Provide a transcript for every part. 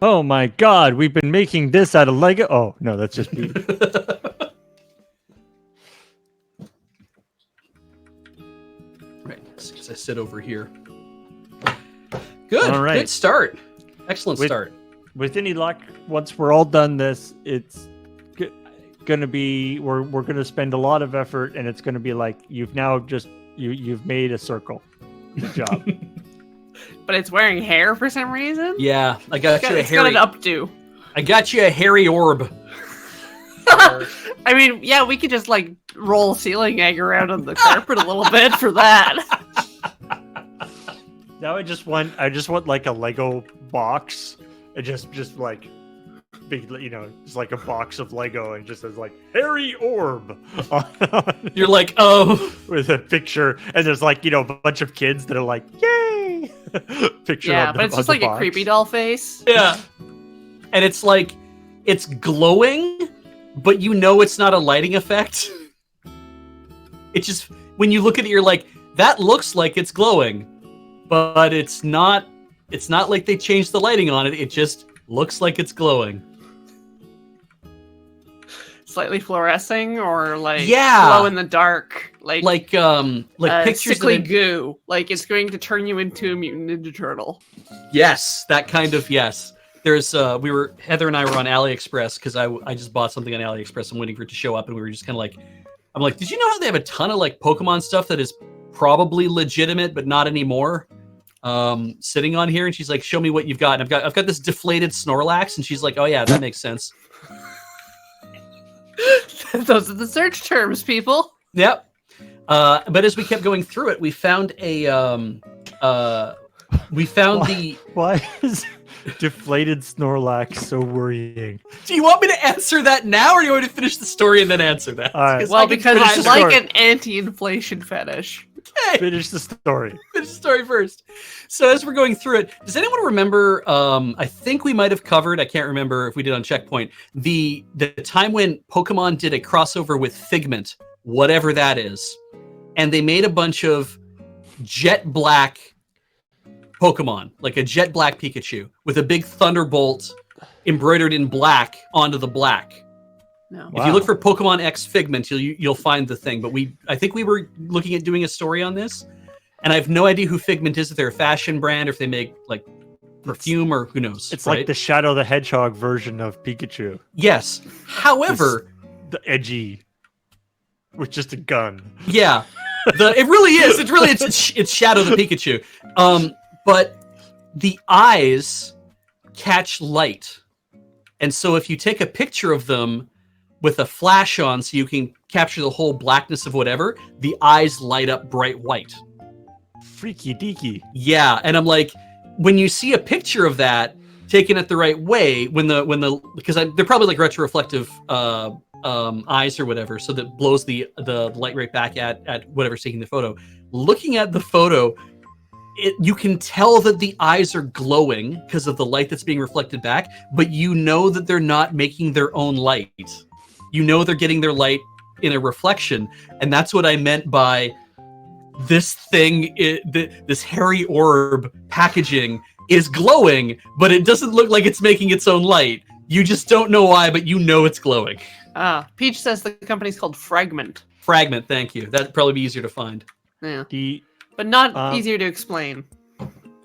Oh my God, we've been making this out of Lego. Oh no, that's just me. Right, because I sit over here. Good. All right. Good start. Excellent start. With any luck, once we're all done this, it's gonna be we're gonna spend a lot of effort, and it's gonna be like you've made a circle. Good job. But it's wearing hair for some reason? Yeah, I got you a It's got an updo. I got you a hairy orb. I mean, yeah, we could just like roll ceiling egg around on the carpet a little bit for that. Now I just want like a Lego box, and just like big, just like a box of Lego, and just says like hairy orb. You're like, oh, with a picture, and there's like a bunch of kids that are like, yay! Picture. Yeah, on but it's on just the like box. a creepy doll face. yeah. And it's like, it's glowing, but it's not a lighting effect. It just, when you look at it, you're like, that looks like it's glowing, but it's not. It's not like they changed the lighting on it. It just looks like it's glowing. Slightly fluorescing, or like Yeah. glow in the dark, like pictures sickly of it. goo, like it's going to turn you into a mutant ninja turtle. Yes, that kind of, yes. There's Heather and I were on AliExpress because I just bought something on AliExpress. I'm waiting for it to show up, and we were just kind of like, I'm like, did you know how they have a ton of like Pokemon stuff that is probably legitimate but not anymore? Sitting on here, and she's like, show me what you've got. And I've got this deflated Snorlax, and she's like, oh yeah, that makes sense. Those are the search terms, people. Yep. But as we kept going through it, we found Why is deflated Snorlax so worrying? Do you want me to answer that now, or do you want me to finish the story and then answer that? All right. Well, because finish I the like story. an anti-inflation fetish. Okay. Finish the story. Finish the story first. So as we're going through it, does anyone remember? I think we might have covered. I can't remember if we did on Checkpoint. The time when Pokemon did a crossover with Figment, whatever that is, and they made a bunch of jet black Pokemon, like a jet black Pikachu with a big thunderbolt embroidered in black onto the black. No. If you look for Pokemon X Figment, you'll find the thing. But I think we were looking at doing a story on this, and I have no idea who Figment is. If they're a fashion brand, or if they make like perfume, or who knows. It's right? like the Shadow the Hedgehog version of Pikachu. Yes. However, The edgy, with just a gun. yeah, it really is. It's Shadow the Pikachu. But the eyes catch light, and so if you take a picture of them with a flash on, so you can capture the whole blackness of whatever, the eyes light up bright white. Freaky deaky. Yeah, and I'm like, when you see a picture of that taken it the right way, because they're probably like retroreflective eyes or whatever, so that blows the light right back at whatever's taking the photo. Looking at the photo, you can tell that the eyes are glowing because of the light that's being reflected back, but you know that they're not making their own light. You know they're getting their light in a reflection, and that's what I meant by this thing. This hairy orb packaging is glowing, but it doesn't look like it's making its own light. You just don't know why, but you know it's glowing. Peach says the company's called Fragment. Fragment, thank you. That'd probably be easier to find. Yeah. The But not easier to explain.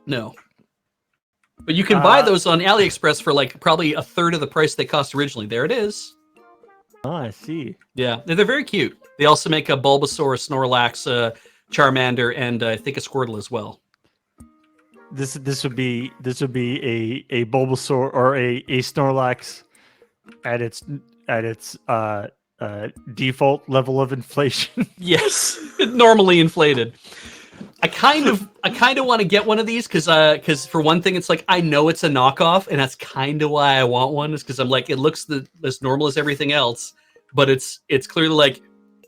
No. But you can buy those on AliExpress for like probably a third of the price they cost originally. There it is. I see. Yeah, they're very cute. They also make a Bulbasaur, a Snorlax, Charmander, and I think a Squirtle as well. This would be a Bulbasaur or a Snorlax at its default level of inflation. Yes, normally inflated. I kind of want to get one of these because for one thing, it's like I know it's a knockoff, and that's kind of why I want one. Is because I'm like, it looks as normal as everything else, but it's clearly like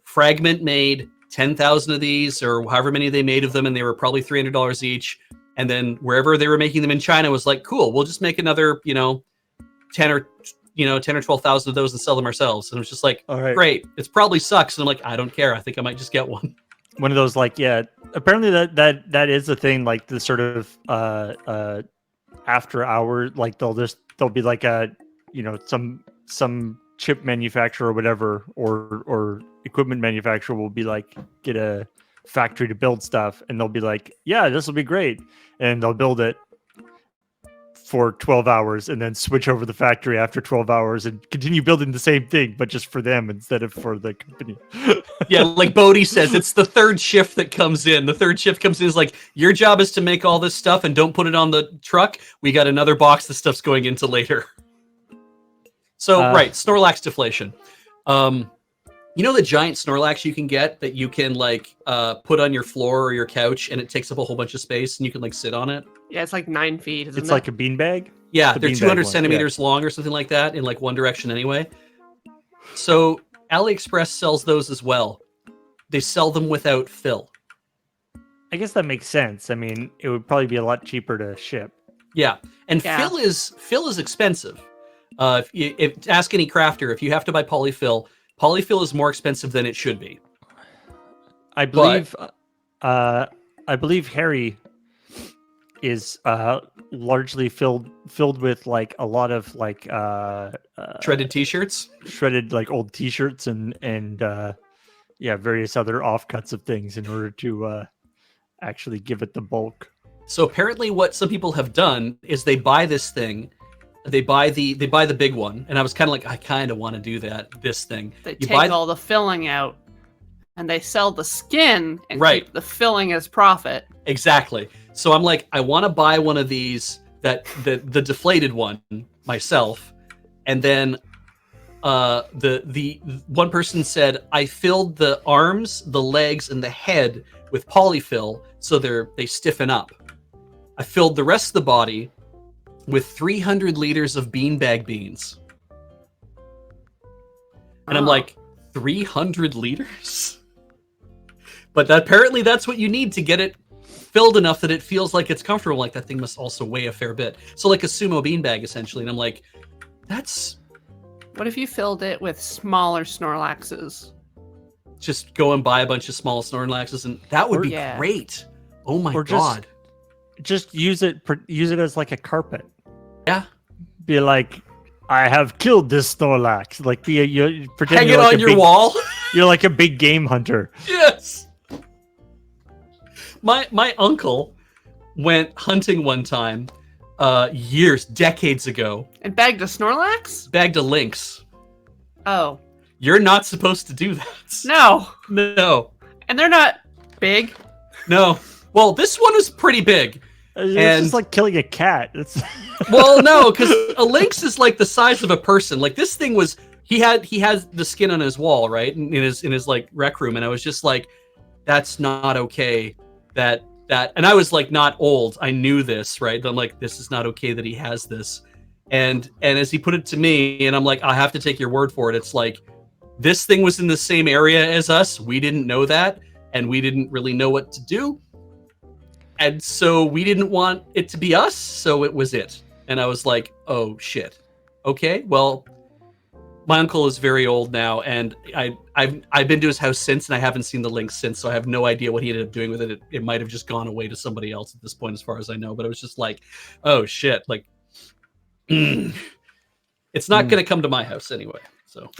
Fragment made 10,000 of these, or however many they made of them, and they were probably $300 each. And then wherever they were making them in China was like, cool, we'll just make another 10 or 12,000 of those and sell them ourselves. And it was just like, All right. Great. It probably sucks. And I'm like, I don't care. I think I might just get one. One of those, like, yeah, apparently that is a thing, like the sort of after hours, like they'll be like a, you know, some chip manufacturer or whatever, or equipment manufacturer will be like, get a factory to build stuff, and they'll be like, yeah, this will be great, and they'll build it for 12 hours and then switch over the factory after 12 hours and continue building the same thing, but just for them instead of for the company. Yeah, like Bodhi says, it's the third shift that comes in. The third shift comes in is like, your job is to make all this stuff and don't put it on the truck. We got another box the stuff's going into later. So, right, Snorlax deflation. You know the giant Snorlax you can get that you can like put on your floor or your couch, and it takes up a whole bunch of space and you can like sit on it? Yeah, it's like 9 feet. Isn't It's it? like a beanbag. Yeah, The they're beanbag 200 one, centimeters long or something like that in like one direction anyway. So AliExpress sells those as well. They sell them without fill. I guess that makes sense. I mean, it would probably be a lot cheaper to ship. Yeah, and Yeah. fill is expensive. If ask any crafter, if you have to buy polyfill is more expensive than it should be. I believe Harry is largely filled with like a lot of like Shredded t-shirts. shredded like old t-shirts and yeah, various other offcuts of things in order to actually give it the bulk. So apparently what some people have done is they buy this thing, they buy the big one, and I was kind of like, I kind of want to do this thing. They You take buy all the filling out, and they sell the skin and Right. keep the filling as profit. Exactly. So I'm like, I want to buy one of these, the deflated one myself, and then the one person said I filled the arms, the legs, and the head with polyfill so they stiffen up. I filled the rest of the body with 300 liters of beanbag beans, and I'm Oh. like, 300 liters? But apparently that's what you need to get it filled enough that it feels like it's comfortable. Like, that thing must also weigh a fair bit. So like a sumo beanbag, essentially. And I'm like, that's What if you filled it with smaller Snorlaxes? just go and buy a bunch of small Snorlaxs, and that would Or- be Yeah. great. Oh my Or just- god. Just use it as like a carpet. Yeah. Be like, I have killed this Snorlax. Like you pretend Hang you're it like on a your big, wall. You're like a big game hunter. Yes. My uncle went hunting one time, decades ago, And bagged a Snorlax? bagged a lynx. Oh. You're not supposed to do that. No. No. And they're not big. No. Well, this one was pretty big. It's And- just like killing a cat. It's Well, no, because a lynx is like the size of a person. Like, this thing was, he has the skin on his wall, right, in his like rec room, and I was just like, that's not okay. That and I was like not old. I knew this, right? I'm like, this is not okay that he has this. And as he put it to me, and I'm like, I have to take your word for it. It's like, this thing was in the same area as us. We didn't know that, and we didn't really know what to do. And so we didn't want it to be us, so it was it. And I was like, oh shit. Okay, well, my uncle is very old now, and I've been to his house since, and I haven't seen the lynx since, so I have no idea what he ended up doing with it. It might have just gone away to somebody else at this point, as far as I know. But it was just like, oh shit, like, it's not going to come to my house anyway. So